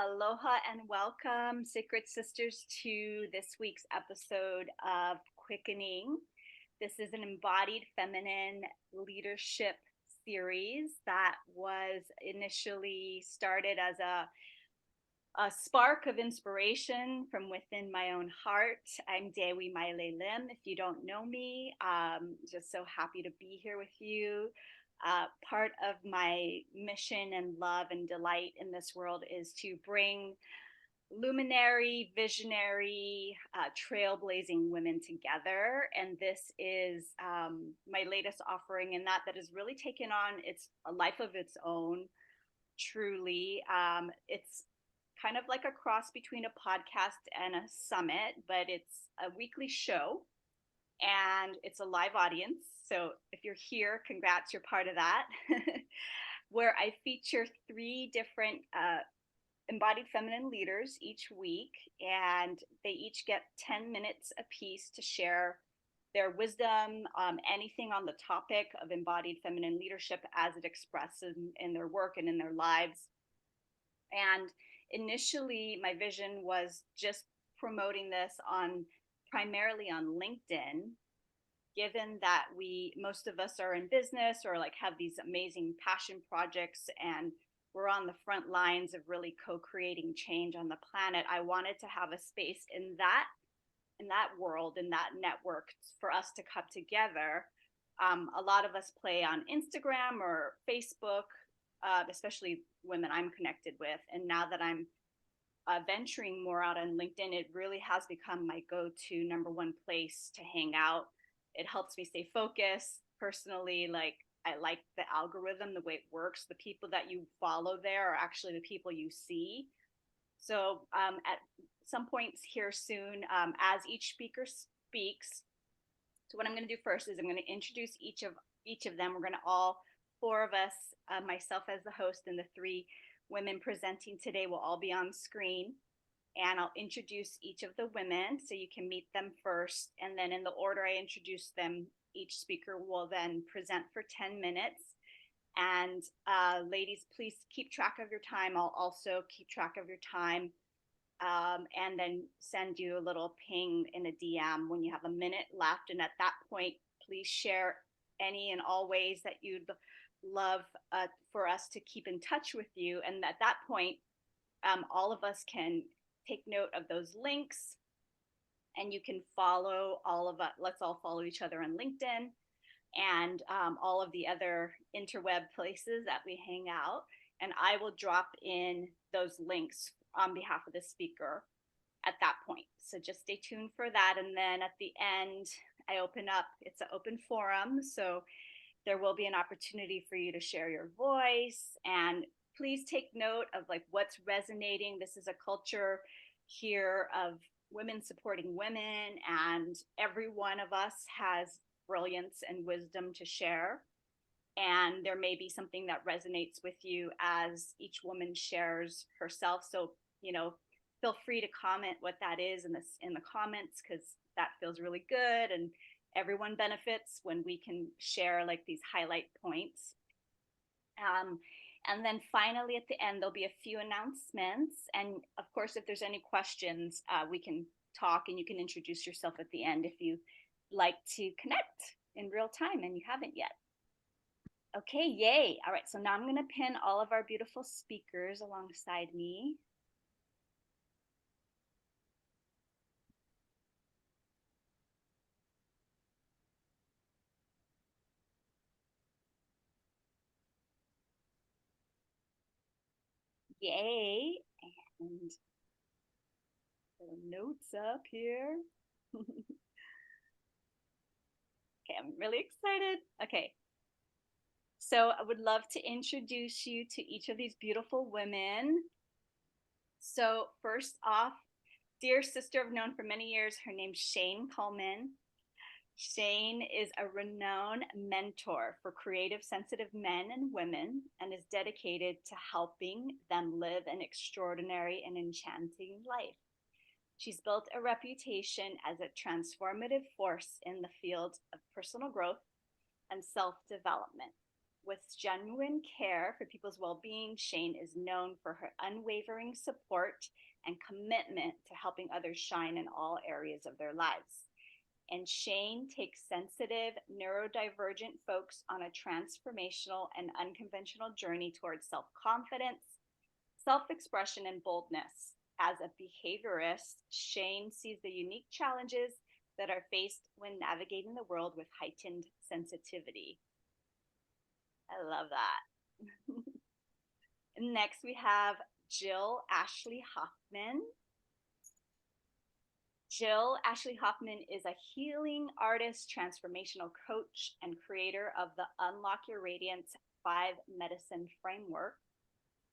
Aloha and welcome, Sacred Sisters, to this week's episode of Quickening. This is an embodied feminine leadership series that was initially started as a spark of inspiration from within my own heart. I'm Dewi Maile Lim. If you don't know me, just so happy to be here with you. Part of my mission and love and delight in this world is to bring luminary, visionary, trailblazing women together. And this is my latest offering in that has really taken on a life of its own, truly. It's kind of like a cross between a podcast and a summit, but it's a weekly show and it's a live audience. So if you're here, congrats, you're part of that. Where I feature three different embodied feminine leaders each week, and they each get 10 minutes apiece to share their wisdom, anything on the topic of embodied feminine leadership as it expresses in their work and in their lives. And initially, my vision was just promoting this on primarily on LinkedIn, given that most of us are in business or like have these amazing passion projects and we're on the front lines of really co-creating change on the planet. I wanted to have a space in that world, in that network, for us to come together. A lot of us play on Instagram or Facebook, especially women I'm connected with. And now that I'm venturing more out on LinkedIn, it really has become my go-to number one place to hang out. It helps me stay focused personally. Like, I like the algorithm, the way it works. The people that you follow there are actually the people you see. So at some points here soon, as each speaker speaks, so what I'm going to do first is I'm going to introduce each of them. We're going to all four of us, myself as the host, and the three women presenting today will all be on screen. And I'll introduce each of the women so you can meet them first. And then in the order I introduce them, each speaker will then present for 10 minutes. And ladies, please keep track of your time. I'll also keep track of your time, and then send you a little ping in a DM when you have a minute left. And at that point, please share any and all ways that you'd love for us to keep in touch with you. And at that point, all of us can take note of those links, and you can follow all of us. Let's all follow each other on LinkedIn and all of the other interweb places that we hang out. And I will drop in those links on behalf of the speaker at that point. So just stay tuned for that. And then at the end, I open up, it's an open forum. So there will be an opportunity for you to share your voice, and please take note of like what's resonating. This is a culture here of women supporting women, and every one of us has brilliance and wisdom to share. And there may be something that resonates with you as each woman shares herself. So, feel free to comment what that is in the comments, because that feels really good. And everyone benefits when we can share like these highlight points. And then finally, at the end, there'll be a few announcements. And of course, if there's any questions, we can talk and you can introduce yourself at the end if you like to connect in real time and you haven't yet. Okay, yay. All right, so now I'm going to pin all of our beautiful speakers alongside me. Yay. And the notes up here. Okay, I'm really excited. Okay. So I would love to introduce you to each of these beautiful women. So first off, dear sister I've known for many years, her name's Shane Kulman. Shane is a renowned mentor for creative, sensitive men and women and is dedicated to helping them live an extraordinary and enchanting life. She's built a reputation as a transformative force in the field of personal growth and self-development, With genuine care for people's well-being, Shane is known for her unwavering support and commitment to helping others shine in all areas of their lives. And Shane takes sensitive, neurodivergent folks on a transformational and unconventional journey towards self-confidence, self-expression, and boldness. As a behaviorist, Shane sees the unique challenges that are faced when navigating the world with heightened sensitivity. I love that. Next, we have Jill Ashley Hoffman. Jill Ashley Hoffman is a healing artist, transformational coach, and creator of the Unlock Your Radiance 5 Medicine Framework.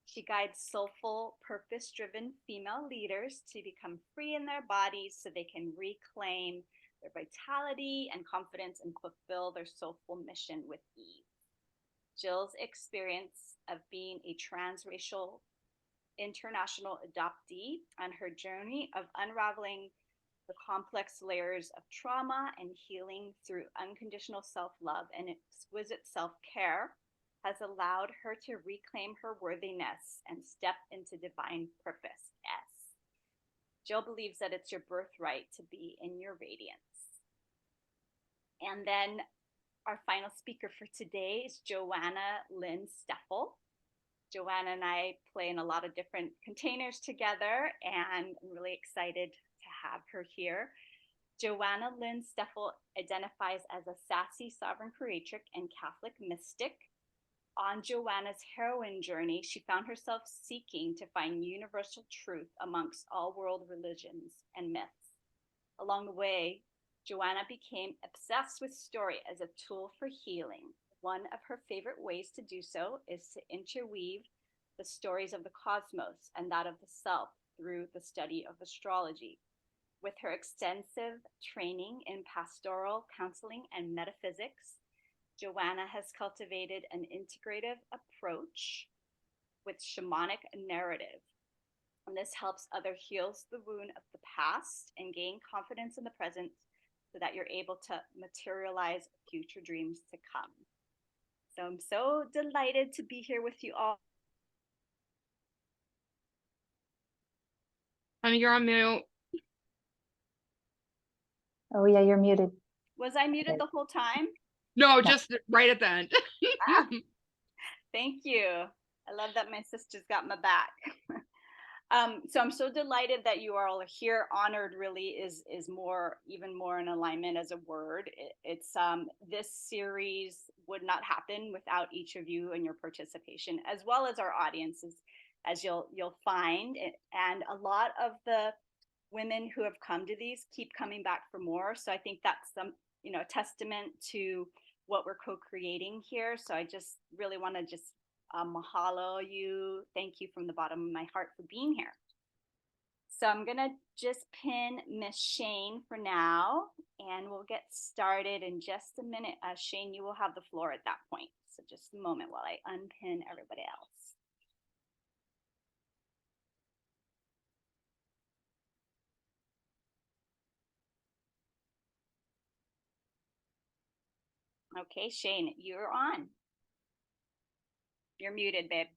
She guides soulful, purpose-driven female leaders to become free in their bodies so they can reclaim their vitality and confidence and fulfill their soulful mission with ease. Jill's experience of being a transracial international adoptee and her journey of unraveling the complex layers of trauma and healing through unconditional self-love and exquisite self-care has allowed her to reclaim her worthiness and step into divine purpose. Yes. Jill believes that it's your birthright to be in your radiance. And then our final speaker for today is Joanna Lynn Steffel. Joanna and I play in a lot of different containers together, and I'm really excited to have her here. Joanna Lynn Steffel identifies as a sassy sovereign creatrix and Catholic mystic. On Joanna's heroine journey, she found herself seeking to find universal truth amongst all world religions and myths. Along the way, Joanna became obsessed with story as a tool for healing. One of her favorite ways to do so is to interweave the stories of the cosmos and that of the self through the study of astrology. With her extensive training in pastoral counseling and metaphysics, Joanna has cultivated an integrative approach with shamanic narrative. And this helps others heal the wound of the past and gain confidence in the present so that you're able to materialize future dreams to come. So I'm so delighted to be here with you all. Honey, you're on mute. Oh yeah, you're muted. Was I muted the whole time? No, just right at the end. Thank you. I love that my sisters got my back. So I'm so delighted that you are all here. Honored really is even more in alignment as a word. It's this series would not happen without each of you and your participation, as well as our audiences, as you'll find. And a lot of the women who have come to these keep coming back for more. So I think that's a testament to what we're co-creating here. So I just really want to just mahalo you. Thank you from the bottom of my heart for being here. So I'm going to just pin Miss Shane for now, and we'll get started in just a minute. Shane, you will have the floor at that point. So just a moment while I unpin everybody else. Okay, Shane, you're on. You're muted, babe.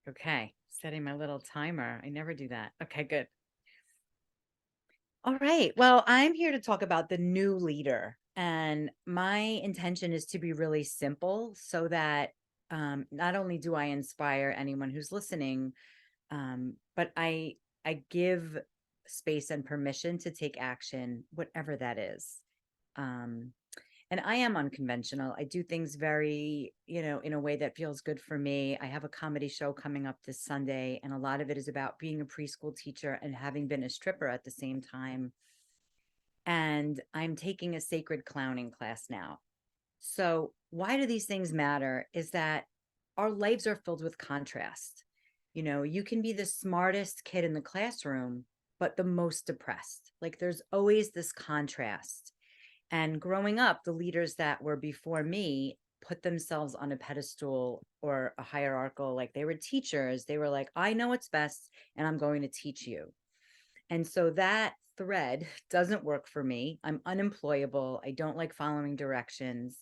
Okay, setting my little timer. I never do that. Okay, good. All right. Well, I'm here to talk about the new leader. And my intention is to be really simple so that not only do I inspire anyone who's listening, but I give space and permission to take action, whatever that is. And I am unconventional. I do things very, in a way that feels good for me. I have a comedy show coming up this Sunday, and a lot of it is about being a preschool teacher and having been a stripper at the same time. And I'm taking a sacred clowning class now. So why do these things matter is that our lives are filled with contrast. You can be the smartest kid in the classroom, but the most depressed. Like there's always this contrast. And growing up, the leaders that were before me put themselves on a pedestal or a hierarchical, like they were teachers. They were like, I know what's best and I'm going to teach you. And so that thread doesn't work for me. I'm unemployable. I don't like following directions.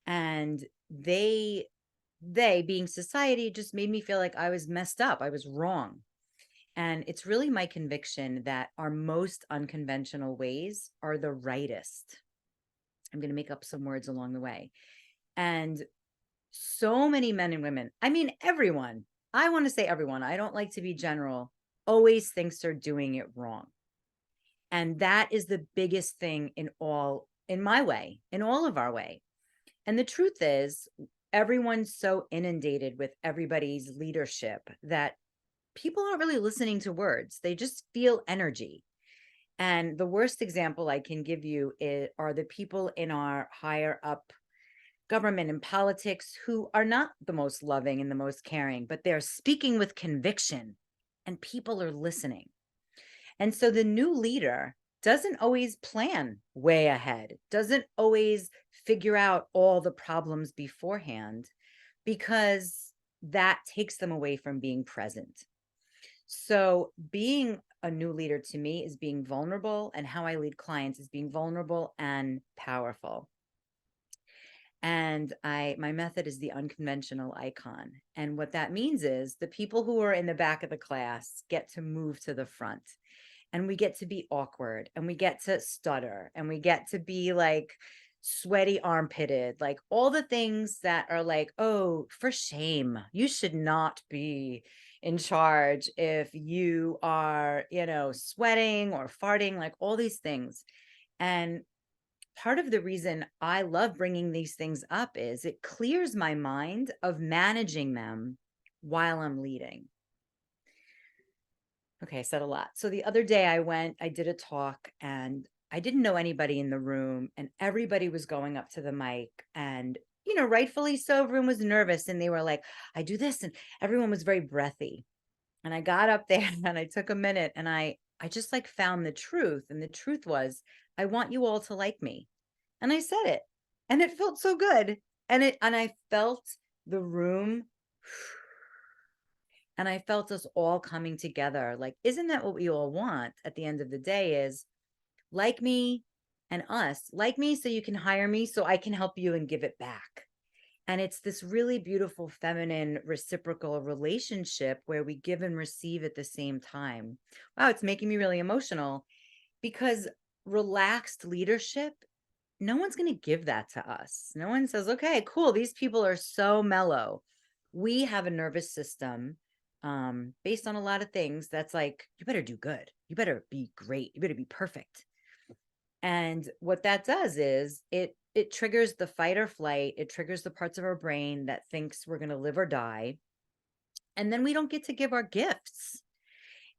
And they being society just made me feel like I was messed up. I was wrong. And it's really my conviction that our most unconventional ways are the rightest. I'm going to make up some words along the way. And so many men and women, I mean, everyone, I want to say everyone, I don't like to be general, always thinks they're doing it wrong. And that is the biggest thing in all of our way. And the truth is, everyone's so inundated with everybody's leadership that people aren't really listening to words. They just feel energy. And the worst example I can give you are the people in our higher up government and politics who are not the most loving and the most caring, but they're speaking with conviction and people are listening. And so the new leader doesn't always plan way ahead, doesn't always figure out all the problems beforehand, because that takes them away from being present. So being a new leader to me is being vulnerable, and how I lead clients is being vulnerable and powerful. And my method is the unconventional icon. And what that means is the people who are in the back of the class get to move to the front, and we get to be awkward, and we get to stutter, and we get to be like sweaty armpitted, like all the things that are like, oh, for shame, you should not be in charge if you are, sweating or farting, like all these things. And part of the reason I love bringing these things up is it clears my mind of managing them while I'm leading. Okay, I said a lot. So the other day I did a talk, and I didn't know anybody in the room, and everybody was going up to the mic, and rightfully so, everyone was nervous, and they were like, I do this, and everyone was very breathy. And I got up there and I took a minute, and I just like found the truth. And the truth was, I want you all to like me. And I said it, and it felt so good. And I felt the room, and I felt us all coming together. Like, isn't that what we all want at the end of the day? Is like me and us, like me so you can hire me so I can help you and give it back. And it's this really beautiful feminine reciprocal relationship where we give and receive at the same time. Wow, it's making me really emotional, because relaxed leadership, no one's going to give that to us. No one says, okay, cool, these people are so mellow. We have a nervous system based on a lot of things that's like, you better do good. You better be great. You better be perfect. And what that does is it triggers the fight or flight. It triggers the parts of our brain that thinks we're going to live or die. And then we don't get to give our gifts.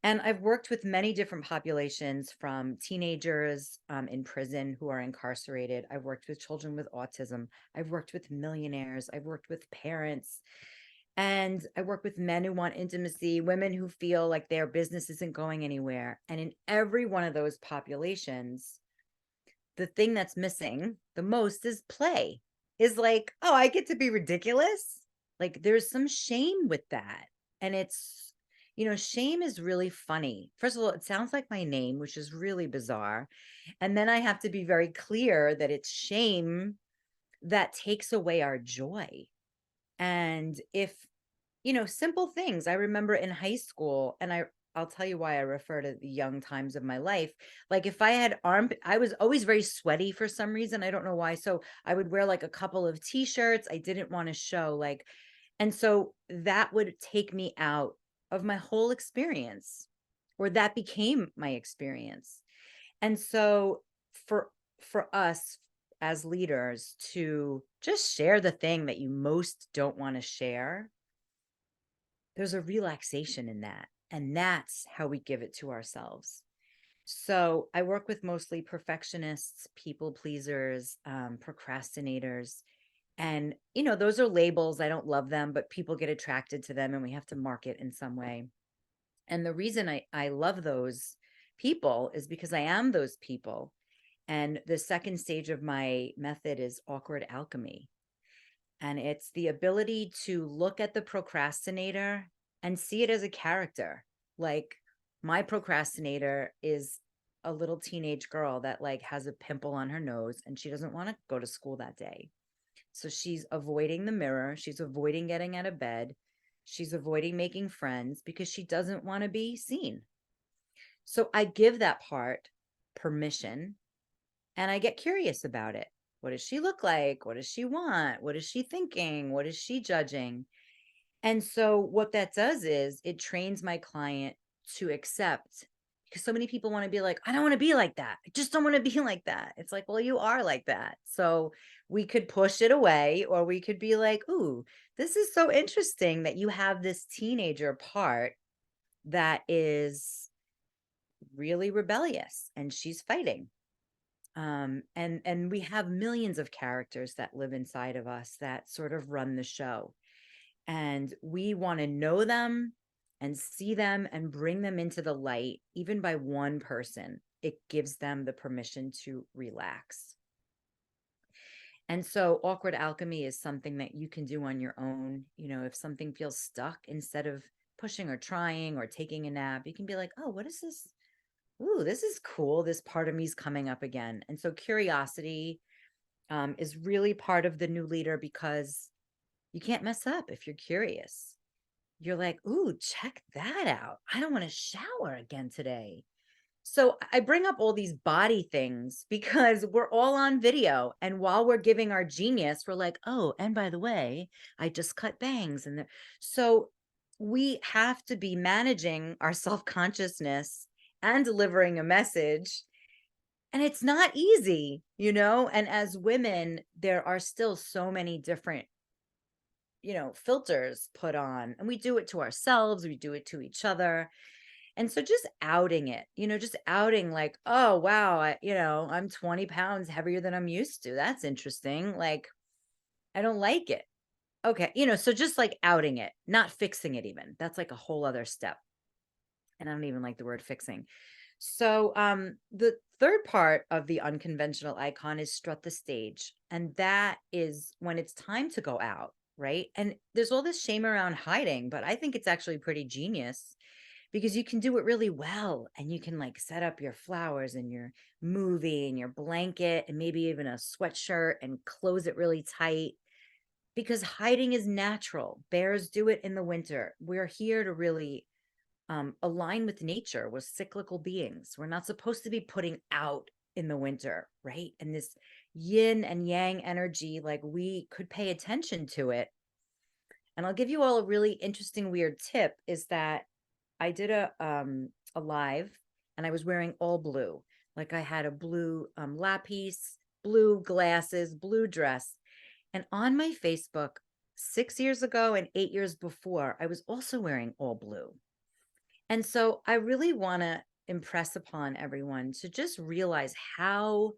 And I've worked with many different populations, from teenagers in prison who are incarcerated. I've worked with children with autism. I've worked with millionaires. I've worked with parents. And I work with men who want intimacy, women who feel like their business isn't going anywhere. And in every one of those populations, the thing that's missing the most is play. Is like, oh, I get to be ridiculous. Like, there's some shame with that. And it's, shame is really funny. First of all, it sounds like my name, which is really bizarre. And then I have to be very clear that it's shame that takes away our joy. And if, simple things, I remember in high school, and I'll tell you why I refer to the young times of my life. Like, if I had I was always very sweaty for some reason. I don't know why. So I would wear like a couple of t-shirts. I didn't want to show like, and so that would take me out of my whole experience, or that became my experience. And so for us as leaders to just share the thing that you most don't want to share, there's a relaxation in that. And that's how we give it to ourselves. So I work with mostly perfectionists, people pleasers, procrastinators. And, those are labels. I don't love them, but people get attracted to them, and we have to market in some way. And the reason I love those people is because I am those people. And the second stage of my method is awkward alchemy. And it's the ability to look at the procrastinator and see it as a character. Like, my procrastinator is a little teenage girl that like has a pimple on her nose and she doesn't want to go to school that day. So she's avoiding the mirror. She's avoiding getting out of bed. She's avoiding making friends because she doesn't want to be seen. So I give that part permission and I get curious about it. What does she look like? What does she want? What is she thinking? What is she judging? And so what that does is it trains my client to accept, because so many people want to be like, I don't want to be like that. I just don't want to be like that. It's like, well, you are like that. So we could push it away, or we could be like, ooh, this is so interesting that you have this teenager part that is really rebellious and she's fighting. And we have millions of characters that live inside of us that sort of run the show. And we want to know them and see them and bring them into the light, even by one person. It gives them the permission to relax. And so awkward alchemy is something that you can do on your own. You know, if something feels stuck, instead of pushing or trying or taking a nap, you can be like, oh, what is this? Ooh, this is cool. This part of me is coming up again. And so curiosity is really part of the new leader, because you can't mess up if you're curious. You're like, ooh, check that out. I don't want to shower again today. So I bring up all these body things because we're all on video. And while we're giving our genius, we're like, oh, and by the way, I just cut bangs. So we have to be managing our self-consciousness and delivering a message. And it's not easy, you know? And as women, there are still so many different, you know, filters put on, and we do it to ourselves, we do it to each other. And so just outing it, you know, just outing like, oh, wow, I'm 20 pounds heavier than I'm used to. That's interesting. Like, I don't like it. Okay. You know, so just like outing it, not fixing it even. That's like a whole other step. And I don't even like the word fixing. So the third part of the unconventional icon is strut the stage. And that is when it's time to go out, right? And there's all this shame around hiding, but I think it's actually pretty genius, because you can do it really well, and you can like set up your flowers and your movie and your blanket and maybe even a sweatshirt and close it really tight, because hiding is natural. Bears do it in the winter. We're here to really align with nature. We're cyclical beings. We're not supposed to be putting out in the winter, right? And this yin and yang energy, like, we could pay attention to it. And I'll give you all a really interesting, weird tip, is that I did a live, and I was wearing all blue. Like, I had a blue lap piece, blue glasses, blue dress. And on my Facebook 6 years ago and 8 years before, I was also wearing all blue. And so I really want to impress upon everyone to just realize how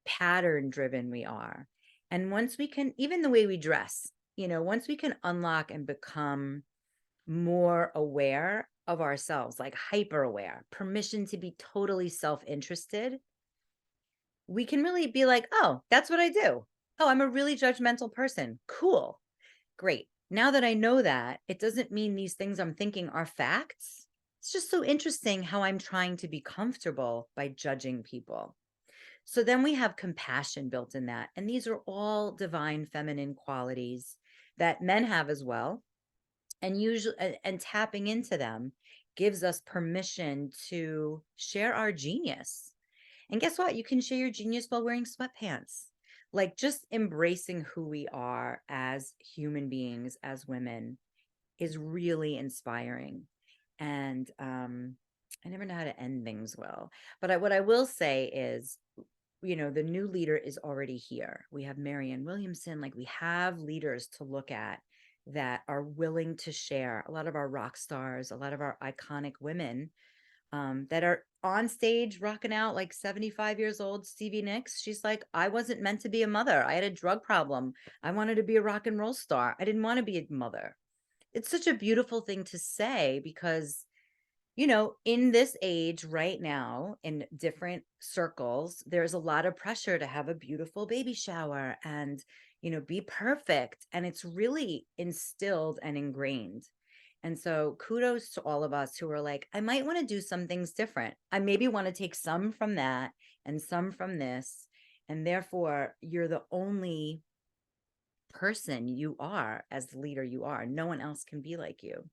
pattern driven we are. And once we can, even the way we dress, you know, once we can unlock and become more aware of ourselves, like hyper aware, permission to be totally self-interested, we can really be like, oh, that's what I do. Oh, I'm a really judgmental person. Cool. Great. Now that I know that, it doesn't mean these things I'm thinking are facts. It's just so interesting how I'm trying to be comfortable by judging people. So then we have compassion built in that. And these are all divine feminine qualities that men have as well. And usually, and tapping into them gives us permission to share our genius. And guess what? You can share your genius while wearing sweatpants. Like, just embracing who we are as human beings, as women, is really inspiring. And I never know how to end things well. But what I will say is, you know, the new leader is already here. We have Marianne Williamson. Like, we have leaders to look at that are willing to share. A lot of our rock stars, a lot of our iconic women that are on stage rocking out, like 75 years old. Stevie Nicks, she's like, I wasn't meant to be a mother. I had a drug problem. I wanted to be a rock and roll star. I didn't want to be a mother. It's such a beautiful thing to say, because, you know, in this age right now, in different circles, there's a lot of pressure to have a beautiful baby shower and, you know, be perfect. And it's really instilled and ingrained. And so kudos to all of us who are like, I might want to do some things different. I maybe want to take some from that and some from this. And therefore, you're the only person you are as the leader you are. No one else can be like you.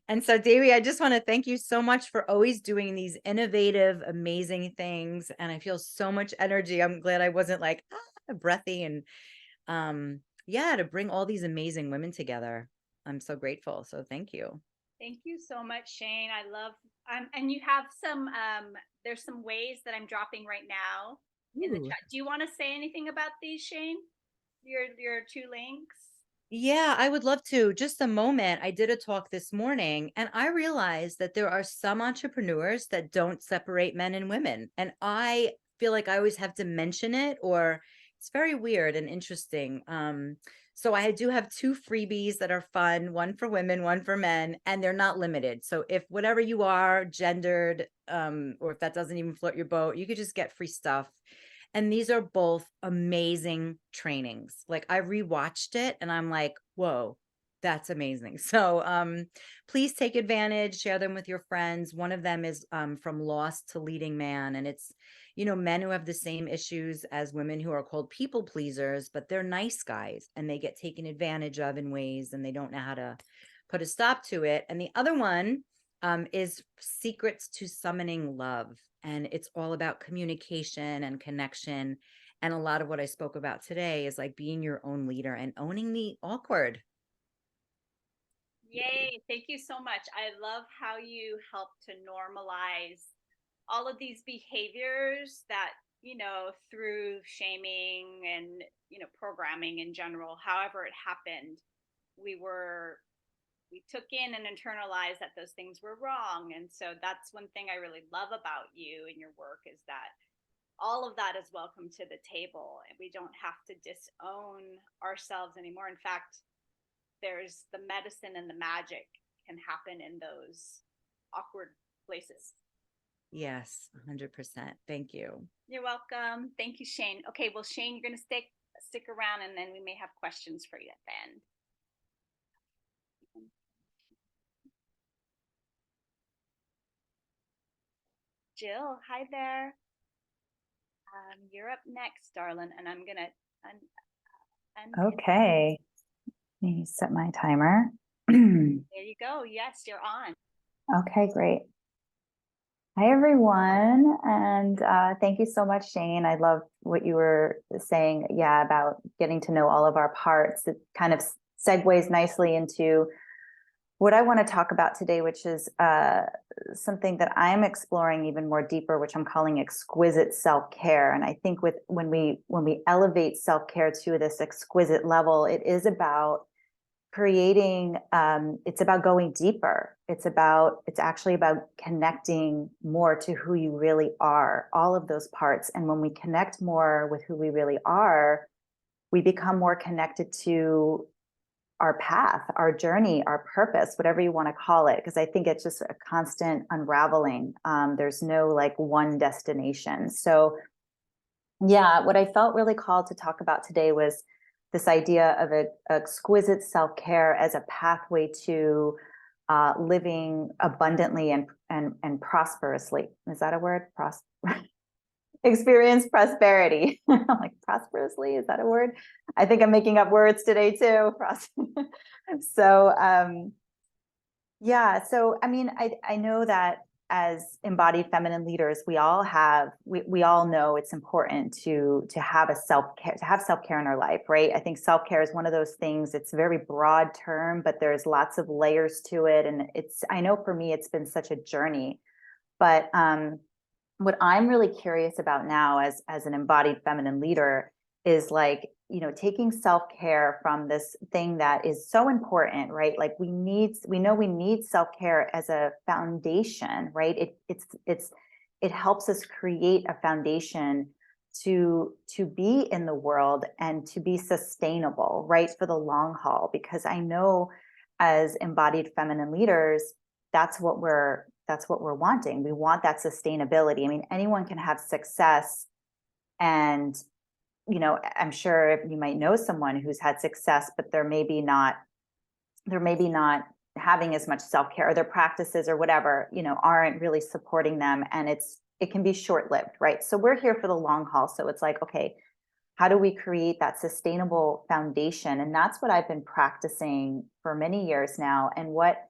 And so, Davey, I just want to thank you so much for always doing these innovative, amazing things. And I feel so much energy. I'm glad I wasn't like breathy and yeah, to bring all these amazing women together. I'm so grateful. So thank you. Thank you so much, Shane. I love, and you have some, there's some ways that I'm dropping right now in the Ooh. chat. Do you want to say anything about these, Shane? Your two links? Yeah, I would love to. Just a moment. I did a talk this morning and I realized that there are some entrepreneurs that don't separate men and women. And I feel like I always have to mention it, or it's very weird and interesting. So I do have two freebies that are fun, one for women, one for men, and they're not limited. So if whatever you are, gendered, or if that doesn't even float your boat, you could just get free stuff. And these are both amazing trainings. Like I rewatched it and I'm like, whoa, that's amazing. So please take advantage, share them with your friends. One of them is from Lost to Leading Man. And it's, you know, men who have the same issues as women who are called people pleasers, but they're nice guys and they get taken advantage of in ways and they don't know how to put a stop to it. And the other one is Secrets to Summoning Love. And it's all about communication and connection. And a lot of what I spoke about today is like being your own leader and owning the awkward. Yay. Thank you so much. I love how you help to normalize all of these behaviors that, you know, through shaming and, you know, programming in general, however it happened, we took in and internalized that those things were wrong. And so that's one thing I really love about you and your work is that all of that is welcome to the table and we don't have to disown ourselves anymore. In fact, there's the medicine and the magic can happen in those awkward places. Yes, 100%. Thank you. You're welcome. Thank you, Shane. Okay, well, Shane, you're going to stick around and then we may have questions for you at the end. Jill, hi there. You're up next, darling, and I'm gonna Okay. Let me set my timer. There you go. Yes, you're on. Okay, great. Hi, everyone. And thank you so much, Shane. I love what you were saying, yeah, about getting to know all of our parts. It kind of segues nicely into what I want to talk about today, which is something that I'm exploring even more deeper, which I'm calling exquisite self-care. And I think when we elevate self-care to this exquisite level, it is about creating, it's about going deeper. It's actually about connecting more to who you really are, all of those parts. And when we connect more with who we really are, we become more connected to our path, our journey, our purpose, whatever you want to call it, because I think it's just a constant unraveling. There's no like one destination. So yeah, what I felt really called to talk about today was this idea of exquisite self-care as a pathway to living abundantly and prosperously. Is that a word? Experience prosperity. Like prosperously, is that a word? I think I'm making up words today too. So yeah, so I mean, I know that as embodied feminine leaders, we all know it's important to have self-care in our life, right? I think self-care is one of those things. It's a very broad term, but there's lots of layers to it. And I know for me, it's been such a journey. But what I'm really curious about now as an embodied feminine leader is like, you know, taking self-care from this thing that is so important, right? Like we know we need self-care as a foundation, right? It helps us create a foundation to be in the world and to be sustainable, right? For the long haul, because I know as embodied feminine leaders, that's what we're wanting. We want that sustainability. I mean, anyone can have success, and you know, I'm sure you might know someone who's had success, but they're maybe not having as much self-care, or their practices or whatever, aren't really supporting them, and it can be short-lived, right? So we're here for the long haul. So it's like, okay, how do we create that sustainable foundation? And that's what I've been practicing for many years now. And what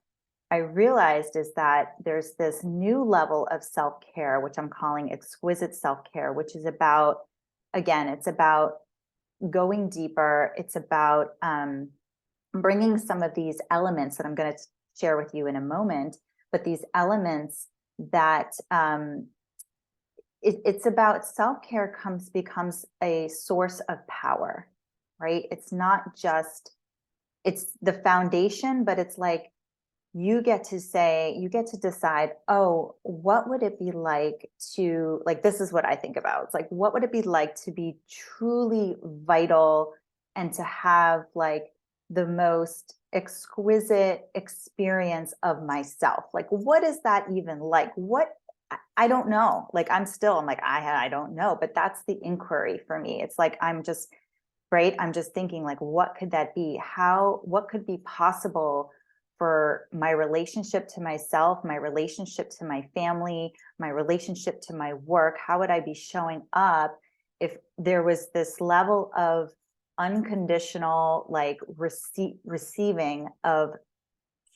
I realized is that there's this new level of self-care, which I'm calling exquisite self-care, which is about, again, it's about going deeper. It's about bringing some of these elements that I'm going to share with you in a moment, but these elements that it's about self-care becomes a source of power, right? It's not just, it's the foundation, but it's like, you get to decide, oh, what would it be like to, like, this is what I think about. It's like, what would it be like to be truly vital and to have like the most exquisite experience of myself? Like, what is that even like? I don't know. Like, I'm like, I don't know, but that's the inquiry for me. It's like, I'm just thinking like, what could that be? What could be possible for my relationship to myself, my relationship to my family, my relationship to my work? How would I be showing up if there was this level of unconditional, like receiving of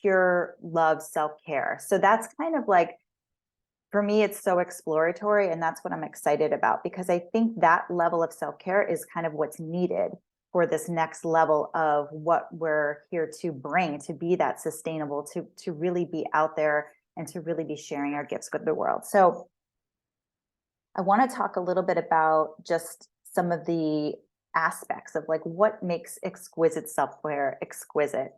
pure love, self-care? So that's kind of like, for me, it's so exploratory, and that's what I'm excited about, because I think that level of self-care is kind of what's needed for this next level of what we're here to bring, to be that sustainable, to really be out there and to really be sharing our gifts with the world. So I want to talk a little bit about just some of the aspects of like what makes exquisite self-care exquisite.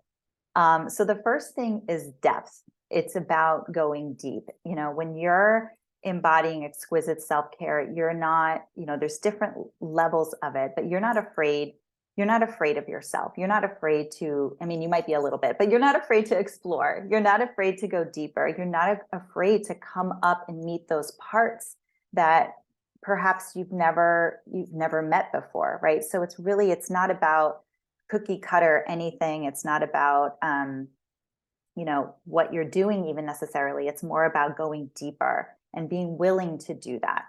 So the first thing is depth. It's about going deep. When you're embodying exquisite self-care, you're not, there's different levels of it, but you're not afraid. You're not afraid of yourself. You're not afraid to, I mean, you might be a little bit, but you're not afraid to explore. You're not afraid to go deeper. You're not afraid to come up and meet those parts that perhaps you've never met before, right? So it's not about cookie cutter anything. It's not about, what you're doing even necessarily. It's more about going deeper and being willing to do that.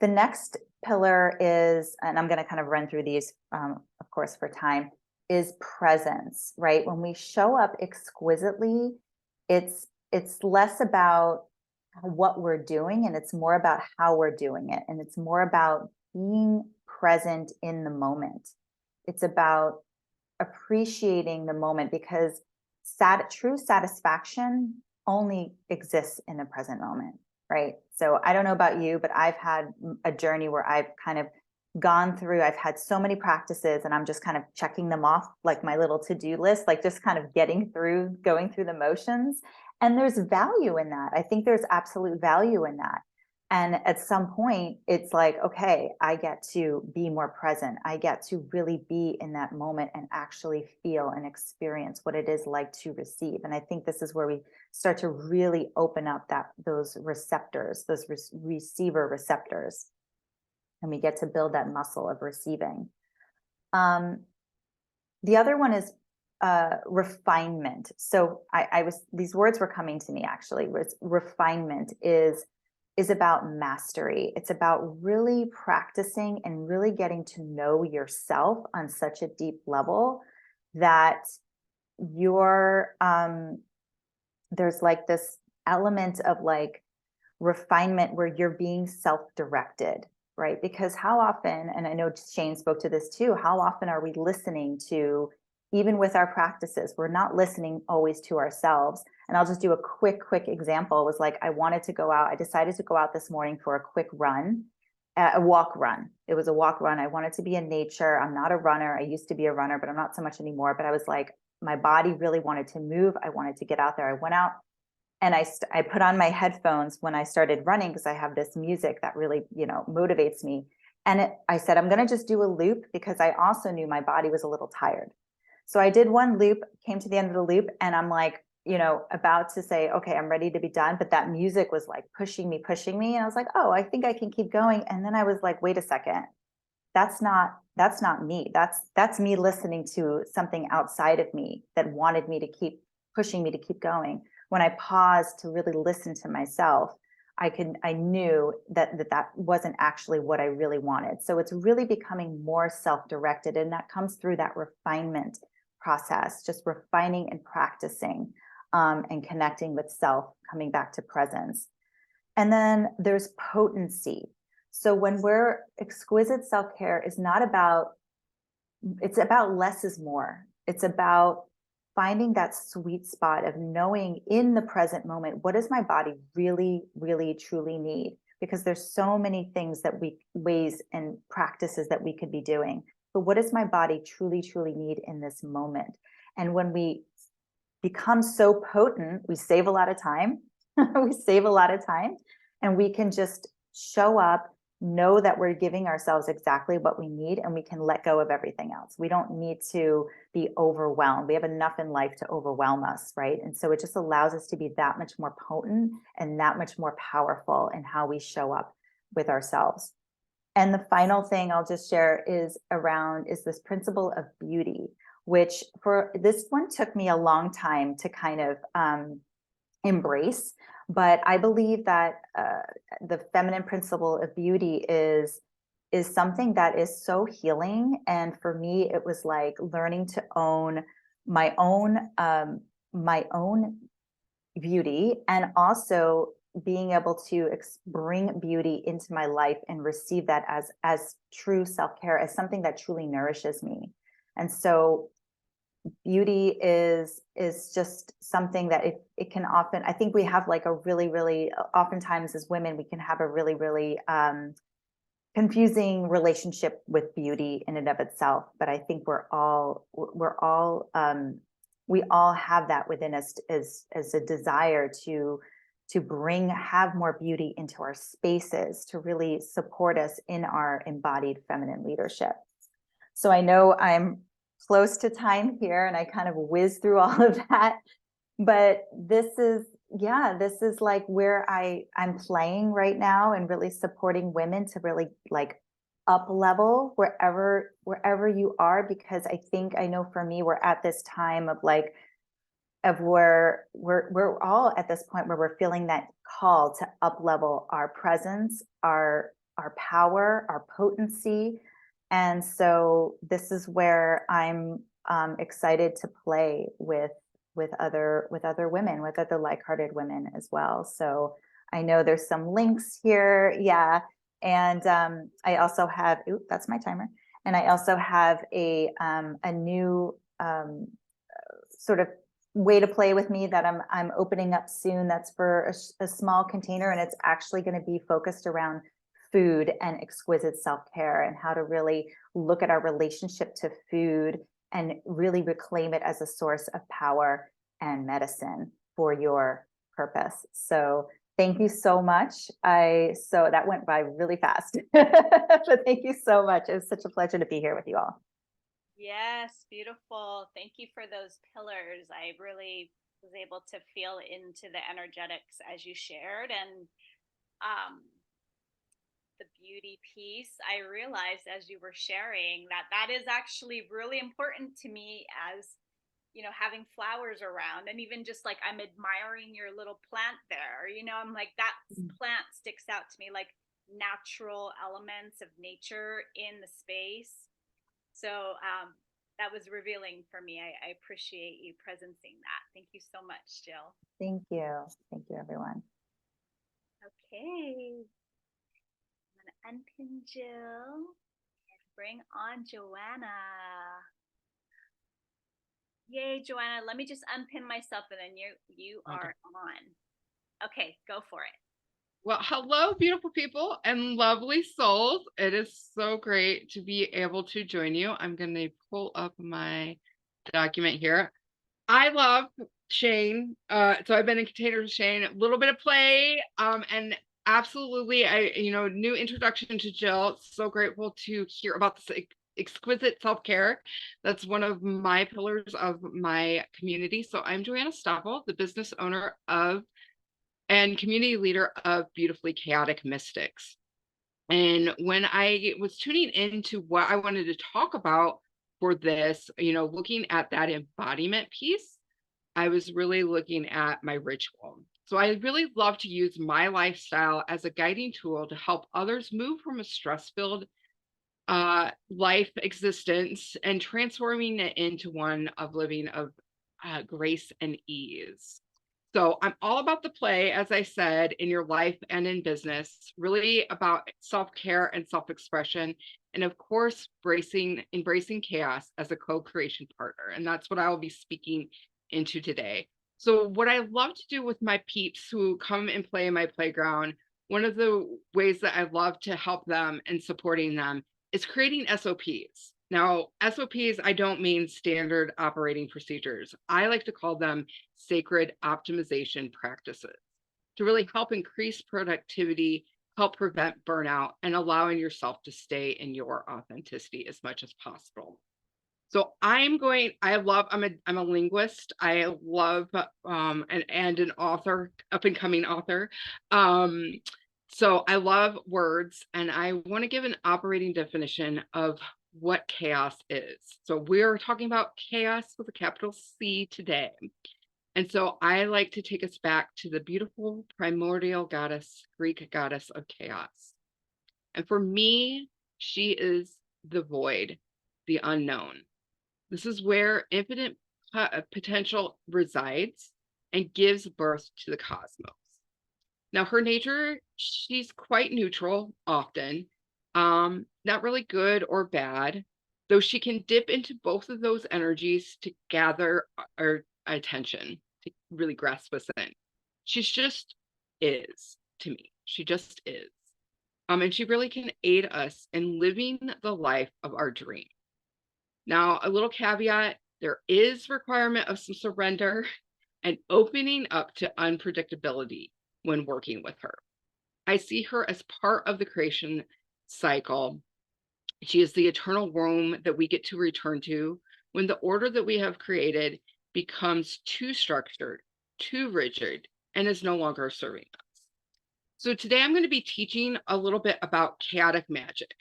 The next pillar is, and I'm going to kind of run through these, of course, for time, is presence, right? When we show up exquisitely, it's less about what we're doing, and it's more about how we're doing it. And it's more about being present in the moment. It's about appreciating the moment, because true satisfaction only exists in the present moment, right? So I don't know about you, but I've had a journey where I've kind of gone through, I've had so many practices, and I'm just kind of checking them off like my little to-do list, like just kind of going through the motions. And there's value in that. I think there's absolute value in that. And at some point, it's like, okay, I get to be more present. I get to really be in that moment and actually feel and experience what it is like to receive. And I think this is where we start to really open up those receptors, those receiver receptors. And we get to build that muscle of receiving. The other one is refinement. So these words were coming to me actually. Refinement is about mastery. It's about really practicing and really getting to know yourself on such a deep level that there's like this element of like refinement where you're being self-directed, right? Because how often, and I know Shane spoke to this too, how often are we listening to, even with our practices, we're not listening always to ourselves. And I'll just do a quick example. It was like, I decided to go out this morning for a quick run, a walk run. It was a walk run. I wanted to be in nature. I'm not a runner. I used to be a runner, but I'm not so much anymore. But I was like, my body really wanted to move. I wanted to get out there. I went out and I put on my headphones when I started running, because I have this music that really, motivates me. And I said, I'm going to just do a loop, because I also knew my body was a little tired. So I did one loop, came to the end of the loop, and I'm like, about to say, okay, I'm ready to be done. But that music was like pushing me. And I was like, oh, I think I can keep going. And then I was like, wait a second, that's not me. That's me listening to something outside of me that wanted me to keep pushing me to keep going. When I paused to really listen to myself, I knew that wasn't actually what I really wanted. So it's really becoming more self-directed, and that comes through that refinement process, just refining and practicing, and connecting with self, coming back to presence. And then there's potency. So when we're exquisite self-care is not about, it's about less is more. It's about finding that sweet spot of knowing in the present moment, what does my body really, really, truly need? Because there's so many things ways and practices that we could be doing. But what does my body truly, truly need in this moment? And when we become so potent, we save a lot of time. We save a lot of time, and we can just show up, know that we're giving ourselves exactly what we need, and we can let go of everything else. We don't need to be overwhelmed. We have enough in life to overwhelm us, right? And so it just allows us to be that much more potent and that much more powerful in how we show up with ourselves. And the final thing I'll just share is this principle of beauty, which for this one took me a long time to kind of embrace. But I believe that the feminine principle of beauty is something that is so healing. And for me, it was like learning to own my own beauty, and also being able to bring beauty into my life and receive that as true self-care, as something that truly nourishes me. And so beauty is just something that it can often, I think we have like a really, really, oftentimes as women, we can have a really, really confusing relationship with beauty in and of itself. But I think we all have that within us as a desire to have more beauty into our spaces, to really support us in our embodied feminine leadership. So I know I'm close to time here, and I kind of whizzed through all of that, but this is like where I'm playing right now, and really supporting women to really like up level wherever you are, because I know for me, we're at this time of like, of where we're all at this point where we're feeling that call to up level our presence, our power, our potency. And so this is where I'm excited to play with other women, with other like-hearted women as well. So I know there's some links here. Yeah. And I also have, that's my timer. And I also have a new sort of way to play with me that I'm opening up soon. That's for a small container, and it's actually going to be focused around food and exquisite self-care, and how to really look at our relationship to food and really reclaim it as a source of power and medicine for your purpose. So thank you so much. So that went by really fast, but thank you so much. It was such a pleasure to be here with you all. Yes, beautiful. Thank you for those pillars. I really was able to feel into the energetics as you shared, and the beauty piece. I realized as you were sharing that is actually really important to me, as having flowers around, and even just like I'm admiring your little plant there. I'm like, that plant sticks out to me, like natural elements of nature in the space. So that was revealing for me. I appreciate you presencing that. Thank you so much, Jill. Thank you. Thank you, everyone. Okay. I'm going to unpin Jill and bring on Joanna. Yay, Joanna. Let me just unpin myself, and then you are on. Okay, go for it. Well, hello, beautiful people and lovely souls. It is so great to be able to join you. I'm going to pull up my document here. I love Shane. So I've been in containers with Shane, a little bit of play, and absolutely, new introduction to Jill. So grateful to hear about this exquisite self-care. That's one of my pillars of my community. So I'm Joanna Stoffel, the business owner of and community leader of Beautifully Chaotic Mystics. And when I was tuning into what I wanted to talk about for this, looking at that embodiment piece, I was really looking at my ritual. So I really love to use my lifestyle as a guiding tool to help others move from a stress-filled life existence and transforming it into one of living of grace and ease. So I'm all about the play, as I said, in your life and in business, really about self-care and self-expression. And of course, embracing chaos as a co-creation partner. And that's what I will be speaking into today. So what I love to do with my peeps who come and play in my playground, one of the ways that I love to help them and supporting them is creating SOPs. Now, SOPs, I don't mean standard operating procedures. I like to call them sacred optimization practices to really help increase productivity, help prevent burnout, and allowing yourself to stay in your authenticity as much as possible. So I'm a linguist. I love and an author, up and coming author. So I love words, and I want to give an operating definition of what chaos is. So we're talking about chaos with a capital C today. And so I like to take us back to the beautiful primordial goddess, Greek goddess of chaos. And for me, she is the void, the unknown. This is where infinite potential resides and gives birth to the cosmos. Now, her nature, she's quite neutral often, not really good or bad, though she can dip into both of those energies to gather our attention, to really grasp us in. She's just is to me. She just is. And she really can aid us in living the life of our dream. Now, a little caveat, there is requirement of some surrender and opening up to unpredictability when working with her. I see her as part of the creation cycle. She is the eternal womb that we get to return to when the order that we have created becomes too structured, too rigid, and is no longer serving us. So today I'm going to be teaching a little bit about chaotic magic.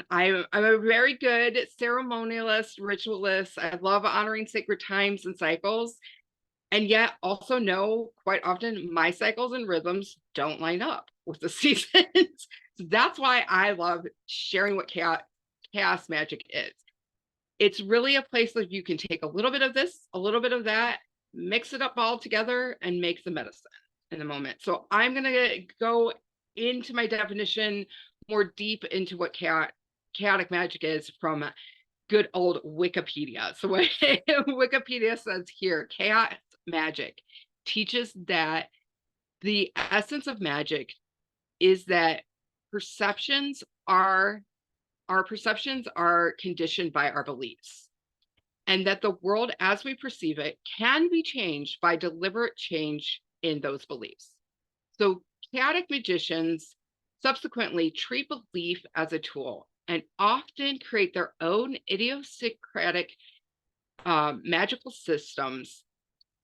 I'm a very good ceremonialist, ritualist. I love honoring sacred times and cycles, and yet also know quite often my cycles and rhythms don't line up with the seasons. So that's why I love sharing what chaos magic is. It's really a place that you can take a little bit of this, a little bit of that, mix it up all together and make the medicine in a moment. So I'm going to go into my definition more deep into what chaotic magic is from good old Wikipedia. So what Wikipedia says here, chaos magic teaches that the essence of magic is that our perceptions are conditioned by our beliefs, and that the world as we perceive it can be changed by deliberate change in those beliefs. So chaotic magicians subsequently treat belief as a tool and often create their own idiosyncratic magical systems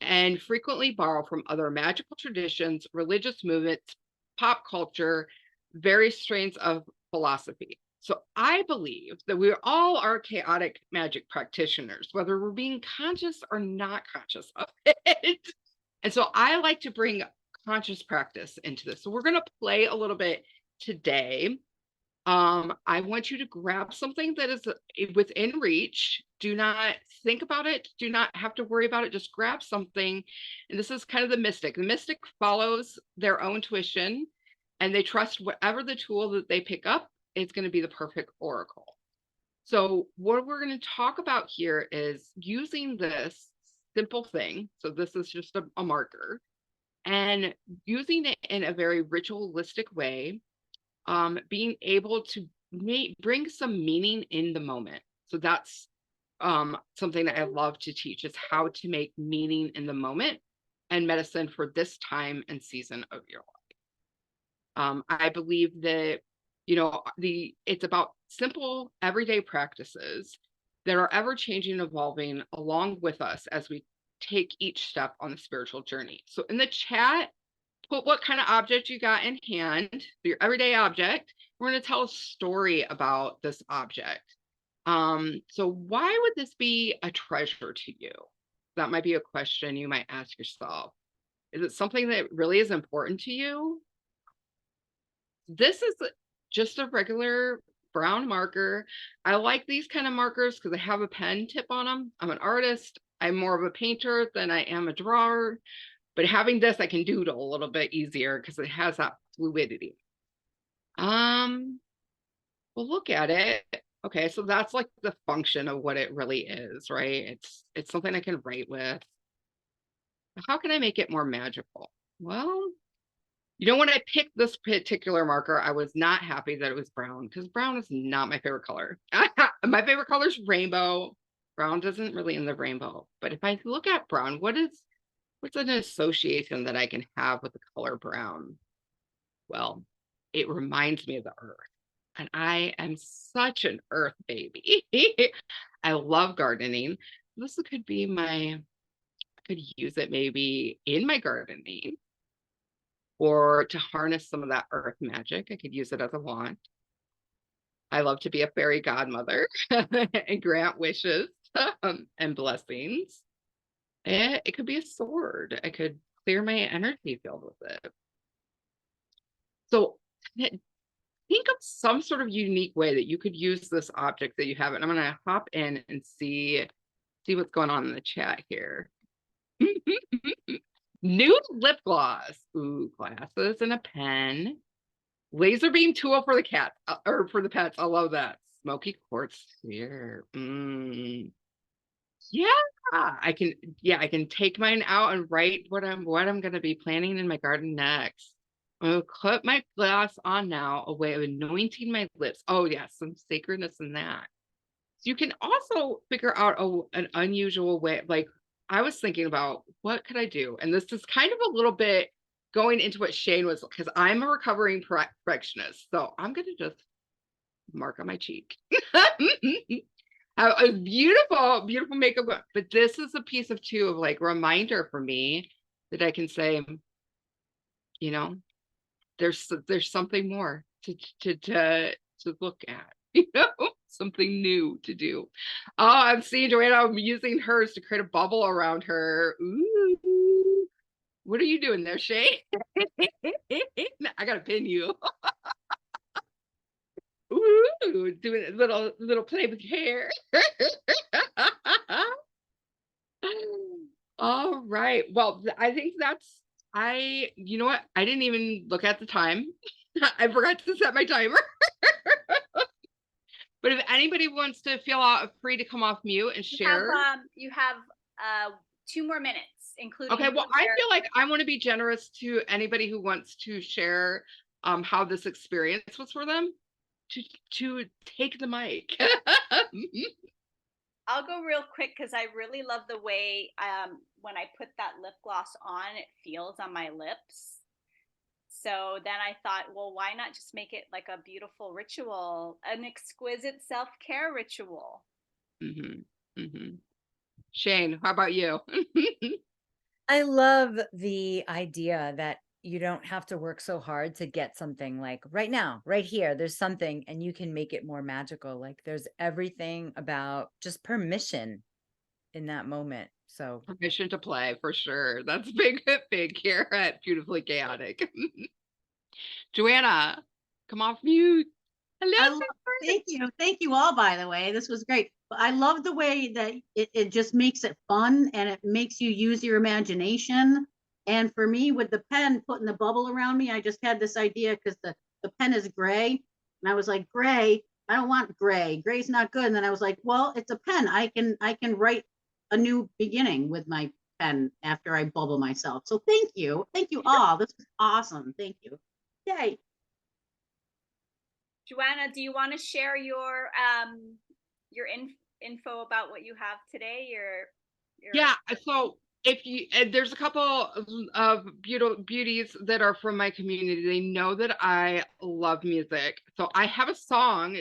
and frequently borrow from other magical traditions, religious movements, pop culture, various strains of philosophy. So I believe that we all are chaotic magic practitioners, whether we're being conscious or not conscious of it. And so I like to bring conscious practice into this. So we're going to play a little bit today. I want you to grab something that is within reach. Do not think about it. Do not have to worry about it. Just grab something. And this is kind of the mystic. The mystic follows their own tuition, and they trust whatever the tool that they pick up is going to be the perfect oracle. So what we're going to talk about here is using this simple thing. So this is just a marker, and using it in a very ritualistic way, being able to bring some meaning in the moment. So that's something that I love to teach, is how to make meaning in the moment and medicine for this time and season of your life. I believe that, it's about simple everyday practices that are ever changing and evolving along with us as we take each step on the spiritual journey. So in the chat, put what kind of object you got in hand, your everyday object. We're going to tell a story about this object. So why would this be a treasure to you? that might be a question you might ask yourself. Is it something that really is important to you? This is just a regular brown marker. I like these kind of markers because they have a pen tip on them. I'm an artist. I'm more of a painter than I am a drawer. But having this, I can doodle a little bit easier because it has that fluidity. We'll look at it. Okay, so that's like the function of what it really is, right? It's something I can write with. How can I make it more magical? Well, when I picked this particular marker, I was not happy that it was brown because brown is not my favorite color. My favorite color is rainbow. Brown doesn't really in the rainbow. But if I look at brown, what's an association that I can have with the color brown? Well, it reminds me of the earth. And I am such an earth baby. I love gardening. This could be I could use it maybe in my gardening or to harness some of that earth magic. I could use it as a wand. I love to be a fairy godmother and grant wishes and blessings. It could be a sword. I could clear my energy field with it. So think of some sort of unique way that you could use this object that you have. And I'm going to hop in and see what's going on in the chat here. Nude lip gloss. Ooh, glasses and a pen. Laser beam tool for the cat or for the pets. I love that. Smoky quartz sphere. Yeah, I can take mine out and write what I'm going to be planting in my garden next. I'll put my glass on now, a way of anointing my lips. Oh yeah, some sacredness in that. So you can also figure out an unusual way. Like I was thinking about what could I do? And this is kind of a little bit going into what Shane was, because I'm a recovering perfectionist. So I'm going to just mark on my cheek. A beautiful, beautiful makeup. But this is a piece of too of like reminder for me that I can say, there's something more to look at, something new to do. Oh, I'm seeing Joanna. I'm using hers to create a bubble around her. Ooh, what are you doing there, Shay? I gotta pin you. Ooh, doing a little play with hair. All right. Well, I think you know what? I didn't even look at the time. I forgot to set my timer. But if anybody wants to feel free to come off mute and share. You have 2 more minutes, including. Okay, well, I feel like I want to be generous to anybody who wants to share how this experience was for them to take the mic. I'll go real quick because I really love the way when I put that lip gloss on, it feels on my lips. So then I thought, well, why not just make it like a beautiful ritual, an exquisite self-care ritual? Shane, how about you? I love the idea that you don't have to work so hard to get something. Like right now, right here, there's something and you can make it more magical. Like there's everything about just permission in that moment. So permission to play for sure. That's big here at Beautifully Chaotic. Joanna, come off mute. Hello. Thank you all, by the way. This was great. I love the way that it just makes it fun and it makes you use your imagination. And for me, with the pen, putting the bubble around me, I just had this idea because the pen is gray. And I was like, gray, I don't want gray. Gray's not good. And then I was like, well, it's a pen. I can write a new beginning with my pen after I bubble myself. So thank you. Thank you all. This was awesome. Thank you. Yay. Joanna, do you want to share your info about what you have today? Yeah, so if you there's a couple of beauties that are from my community. They know that I love music, so I have a song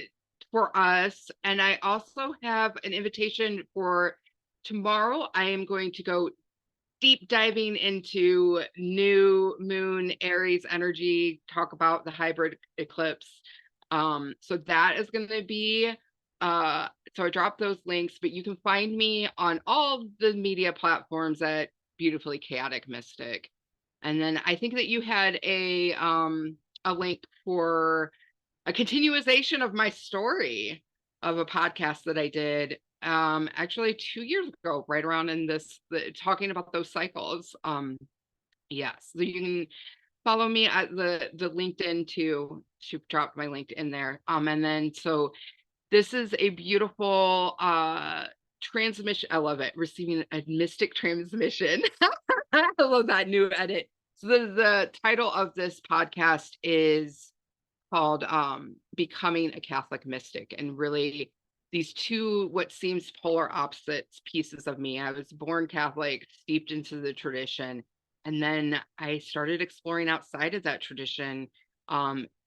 for us, and I also have an invitation for tomorrow. I am going to go deep diving into new moon Aries energy, talk about the hybrid eclipse. So that is going to be so I dropped those links, but you can find me on all the media platforms at Beautifully Chaotic Mystic. And then I think that you had a link for a continuation of my story of a podcast that I did actually 2 years ago, right around in talking about those cycles. Yes, so you can follow me at the LinkedIn too. She dropped my LinkedIn there. And then so this is a beautiful transmission. I love it. Receiving a mystic transmission. I love that new edit. So the title of this podcast is called Becoming a Catholic Mystic, and really these two what seems polar opposites pieces of me. I was born Catholic, steeped into the tradition, and then I started exploring outside of that tradition,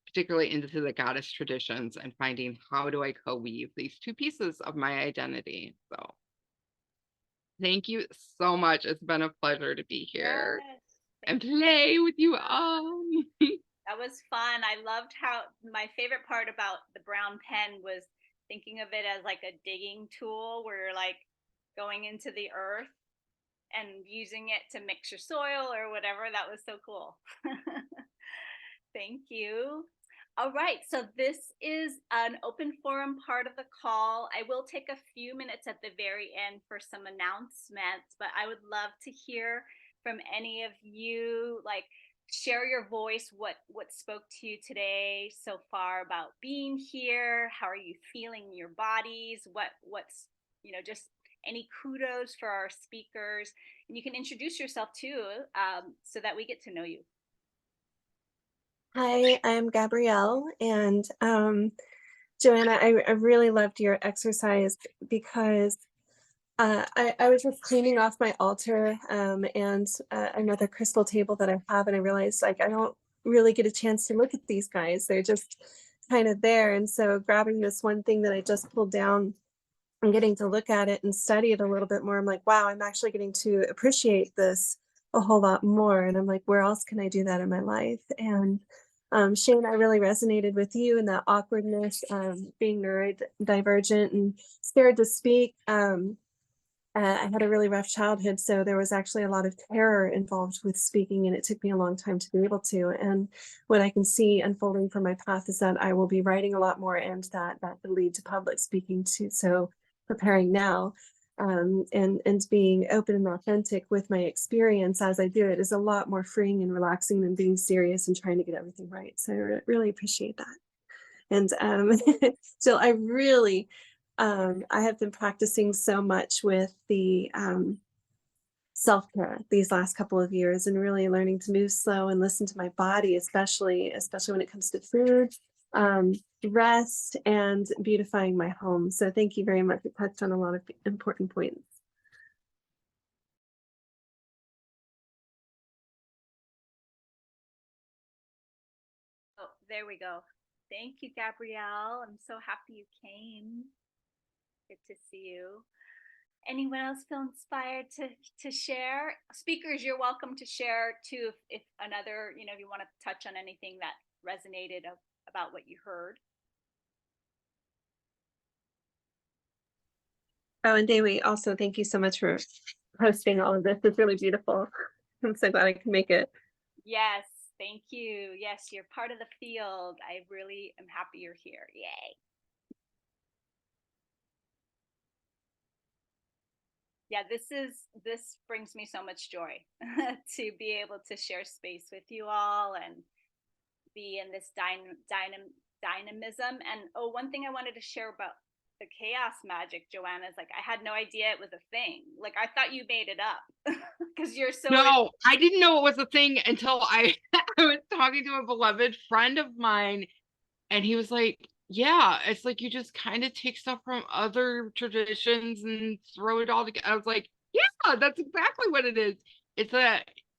particularly into the goddess traditions, and finding how do I co-weave these two pieces of my identity. So thank you so much. It's been a pleasure to be here and play with you all. That was fun. I loved how my favorite part about the brown pen was thinking of it as like a digging tool where you're like going into the earth and using it to mix your soil or whatever. That was so cool. Thank you. All right, so this is an open forum part of the call. I will take a few minutes at the very end for some announcements, but I would love to hear from any of you, like share your voice, what spoke to you today so far about being here. How are you feeling in your bodies? What's just any kudos for our speakers, and you can introduce yourself too, so that we get to know you. Hi, I'm Gabrielle, and Joanna, I really loved your exercise because I was just cleaning off my altar and another crystal table that I have, and I realized like I don't really get a chance to look at these guys. They're just kind of there, and so grabbing this one thing that I just pulled down and getting to look at it and study it a little bit more, I'm like, wow, I'm actually getting to appreciate this a whole lot more. And I'm like, where else can I do that in my life? And Shane, I really resonated with you and that awkwardness, being neurodivergent and scared to speak. I had a really rough childhood, so there was actually a lot of terror involved with speaking, and it took me a long time to be able to. And what I can see unfolding for my path is that I will be writing a lot more, and that will lead to public speaking too. So preparing now, and being open and authentic with my experience as I do it is a lot more freeing and relaxing than being serious and trying to get everything right. So I really appreciate that. And so I really, I have been practicing so much with the self-care these last couple of years, and really learning to move slow and listen to my body, especially when it comes to food, rest, and beautifying my home. So thank you very much. It touched on a lot of important points. Oh, there we go. Thank you, Gabrielle. I'm so happy you came. Good to see you. Anyone else feel inspired to share? Speakers, you're welcome to share too, if another, if you want to touch on anything that resonated about what you heard. Oh, and Dewi, also thank you so much for hosting all of this. It's really beautiful. I'm so glad I could make it. Yes, thank you. Yes, you're part of the field. I really am happy you're here. Yay. Yeah, this brings me so much joy to be able to share space with you all and be in this dynamism. And oh, one thing I wanted to share about the chaos magic, Joanna, is like I had no idea it was a thing. Like I thought you made it up because you're so. No, I didn't know it was a thing until I was talking to a beloved friend of mine, and he was like, yeah, it's like you just kind of take stuff from other traditions and throw it all together. I was like, yeah, that's exactly what it is. It's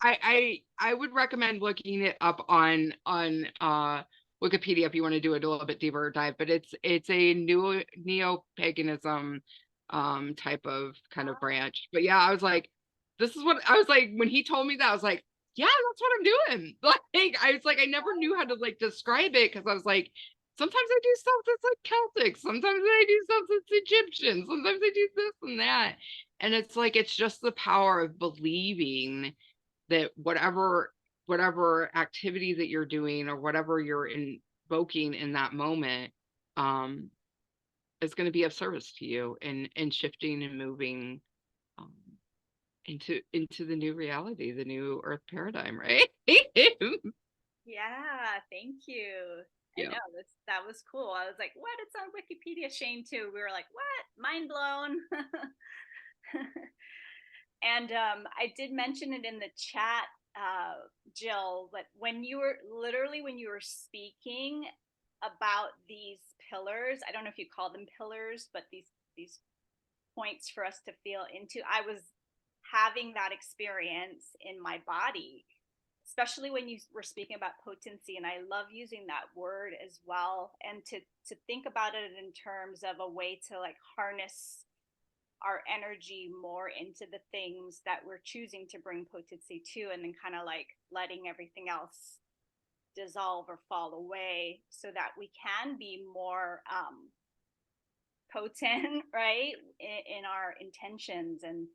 I would recommend looking it up on Wikipedia if you want to do it a little bit deeper dive, but it's a new neo-paganism type of kind of branch. But yeah, I was like, this is what I was like when he told me that. I was like, yeah, that's what I'm doing. Like I was like, I never knew how to like describe it because I was like, sometimes I do stuff that's like Celtic, sometimes I do stuff that's Egyptian, sometimes I do this and that. And it's like, it's just the power of believing that whatever activity that you're doing or whatever you're invoking in that moment is going to be of service to you and shifting and moving um, into the new reality, the new earth paradigm, right? Yeah, thank you. I Yeah. know that was cool. I was like, what? It's on Wikipedia, Shane, too. We were like, what? Mind blown. And I did mention it in the chat, Jill, but when you were speaking about these pillars, I don't know if you call them pillars, but these points for us to feel into, I was having that experience in my body, especially when you were speaking about potency. And I love using that word as well. And to think about it in terms of a way to like harness our energy more into the things that we're choosing to bring potency to, and then kind of like letting everything else dissolve or fall away so that we can be more potent, right, in our intentions, and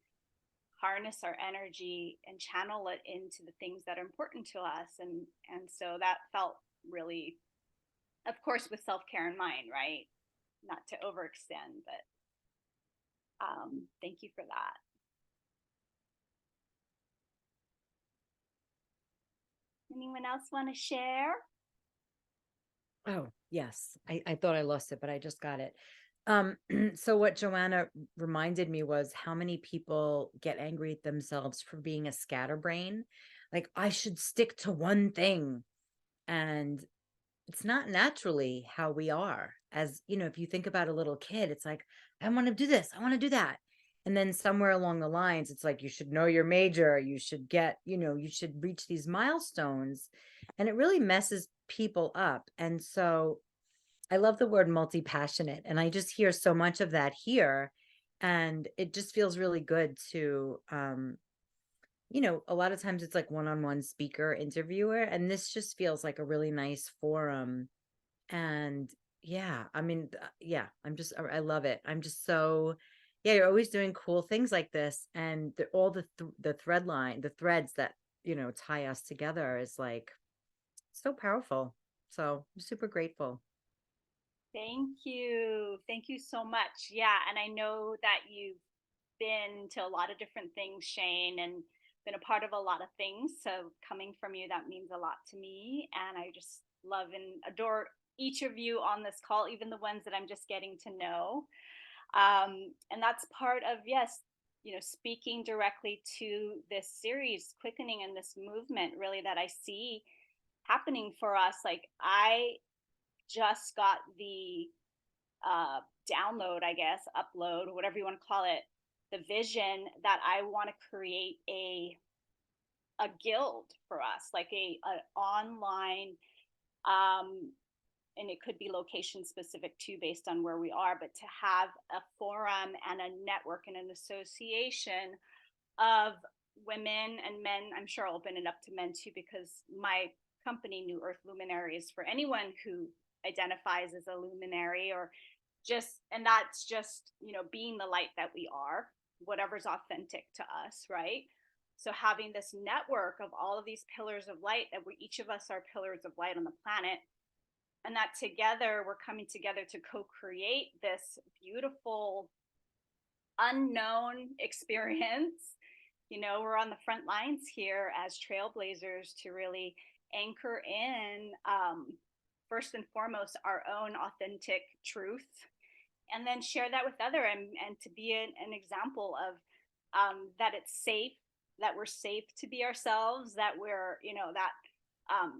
harness our energy and channel it into the things that are important to us. And so that felt really, of course, with self-care in mind, right, not to overextend, but thank you for that. Anyone else want to share? Oh, yes. I thought I lost it, but I just got it. So what Joanna reminded me was how many people get angry at themselves for being a scatterbrain. Like, I should stick to one thing. And it's not naturally how we are. As you know, if you think about a little kid, it's like, I want to do this, I want to do that. And then somewhere along the lines, it's like, you should know your major, you should get, you should reach these milestones. And it really messes people up. And so I love the word multi-passionate, and I just hear so much of that here. And it just feels really good to, a lot of times it's like one-on-one speaker interviewer, and this just feels like a really nice forum. And yeah, I mean, yeah, I love it. I'm just so, yeah, you're always doing cool things like this. And all the threads that, tie us together is like so powerful. So I'm super grateful. Thank you. Thank you so much. Yeah. And I know that you've been to a lot of different things, Shane, and been a part of a lot of things. So coming from you, that means a lot to me. And I just love and adore each of you on this call, even the ones that I'm just getting to know. And that's part of, yes, speaking directly to this series, Quickening, and this movement really that I see happening for us. Like, I just got the download, I guess, upload, whatever you want to call it, the vision that I want to create a guild for us, like a online, and it could be location specific too, based on where we are, but to have a forum and a network and an association of women and men. I'm sure I'll open it up to men too, because my company, New Earth Luminaries, for anyone who identifies as a luminary, or just, and that's just, being the light that we are, whatever's authentic to us, right? So having this network of all of these pillars of light, that we each of us are pillars of light on the planet, and that together we're coming together to co-create this beautiful unknown experience. We're on the front lines here as trailblazers to really anchor in, first and foremost, our own authentic truth, and then share that with other, and to be an example of that it's safe, that we're safe to be ourselves, that we're, that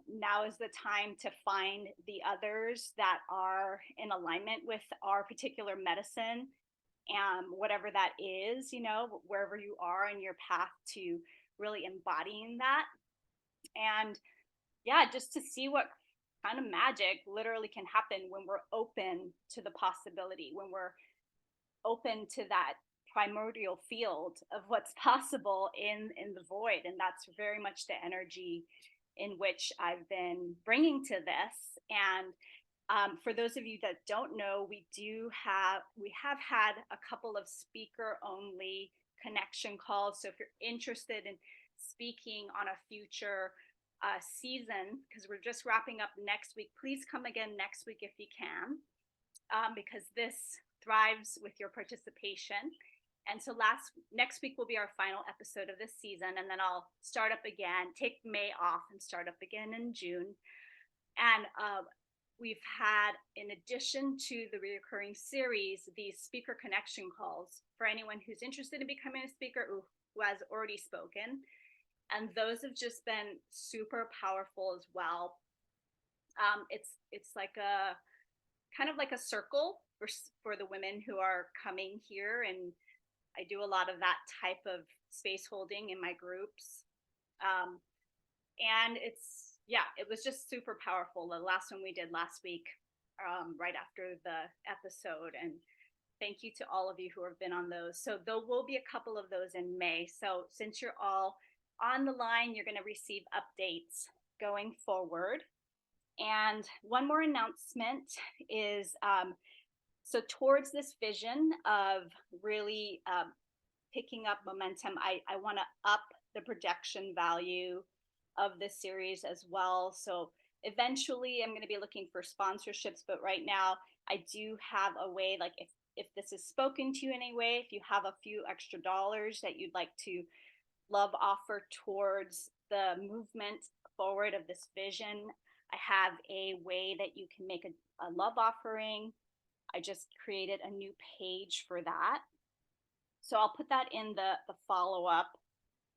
now is the time to find the others that are in alignment with our particular medicine, and whatever that is, wherever you are in your path to really embodying that. And yeah, just to see what kind of magic literally can happen when we're open to the possibility, when we're open to that primordial field of what's possible in the void. And that's very much the energy in which I've been bringing to this. And For those of you that don't know, we have had a couple of speaker only connection calls. So if you're interested in speaking on a future season, because we're just wrapping up next week, please come again next week if you can, because this thrives with your participation. And so next week will be our final episode of this season, and then I'll start up again, take May off and start up again in June. And we've had, in addition to the recurring series, these speaker connection calls for anyone who's interested in becoming a speaker who has already spoken. And those have just been super powerful as well. It's like a kind of like a circle for the women who are coming here, and I do a lot of that type of space holding in my groups. And it was just super powerful. The last one we did last week, right after the episode. And thank you to all of you who have been on those. So there will be a couple of those in May. So since you're all on the line, you're going to receive updates going forward. And one more announcement is, so towards this vision of really picking up momentum, I want to up the production value of this series as well. So eventually I'm going to be looking for sponsorships, but right now I do have a way, like if this is spoken to you in any way, if you have a few extra dollars that you'd like to love offer towards the movement forward of this vision, I have a way that you can make a love offering. I just created a new page for that. So I'll put that in the follow-up.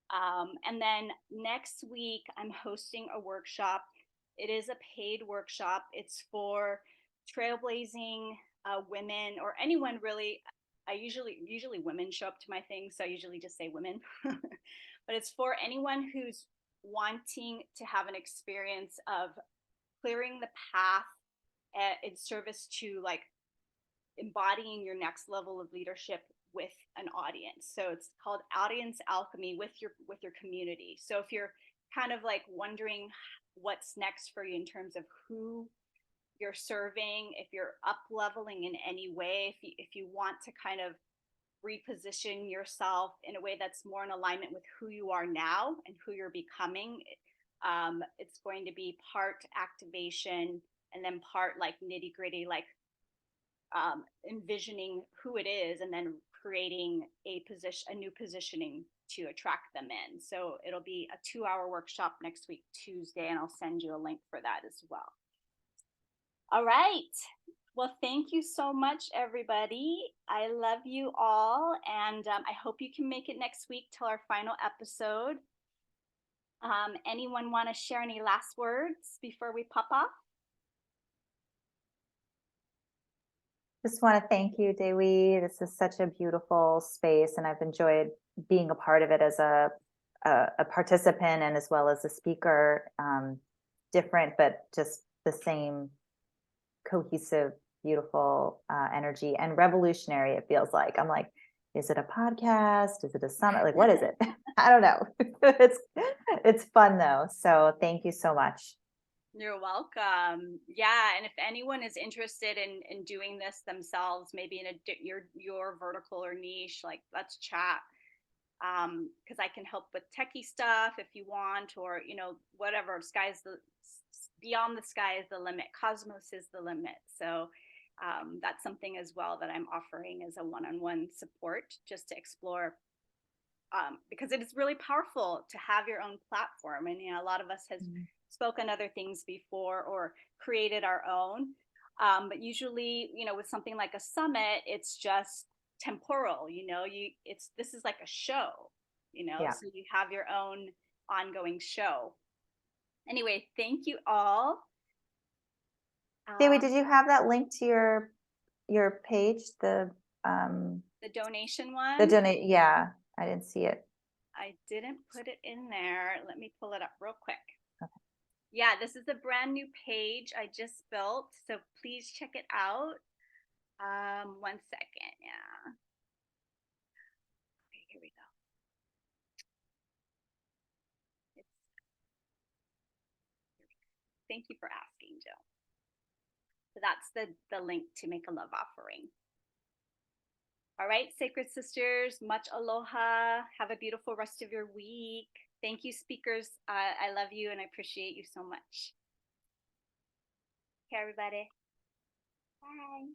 And then next week, I'm hosting a workshop. It is a paid workshop. It's for trailblazing women, or anyone really. I usually women show up to my thing, so I usually just say women. But it's for anyone who's wanting to have an experience of clearing the path in service to like embodying your next level of leadership with an audience. So it's called Audience Alchemy with your community. So if you're kind of like wondering what's next for you in terms of who you're serving, if you're up leveling in any way, if you want to kind of reposition yourself in a way that's more in alignment with who you are now and who you're becoming, it's going to be part activation and then part like nitty gritty, like envisioning who it is and then creating a new positioning to attract them in. So it'll be a 2-hour workshop next week, Tuesday, and I'll send you a link for that as well. All right. Well, thank you so much, everybody. I love you all, and I hope you can make it next week till our final episode. Anyone want to share any last words before we pop off? Just want to thank you, Dewi. This is such a beautiful space, and I've enjoyed being a part of it as a participant and as well as a speaker. Different, but just the same cohesive, beautiful energy, and revolutionary. It feels like I'm like, is it a podcast? Is it a summit? Like, what is it? I don't know. It's fun though. So thank you so much. You're welcome. Yeah, and if anyone is interested in doing this themselves, maybe in your vertical or niche, like let's chat. Because I can help with techie stuff if you want, or whatever. Beyond the sky is the limit. Cosmos is the limit. So that's something as well that I'm offering as a one-on-one support, just to explore. Because it is really powerful to have your own platform, and a lot of us has spoken other things before or created our own, but usually with something like a summit, it's just temporal. This is like a show, Yeah. so you have your own ongoing show. Anyway, thank you all. Dewi, did you have that link to your page, the donation one? Yeah, I didn't see it. I didn't put it in there. Let me pull it up real quick. Okay. Yeah, this is a brand new page I just built, so please check it out. 1 second. Yeah. Okay, here we go. Thank you for asking, Jill. So that's the link to make a love offering. All right, Sacred Sisters, much aloha. Have a beautiful rest of your week. Thank you, speakers. I love you and I appreciate you so much. Okay, everybody. Bye.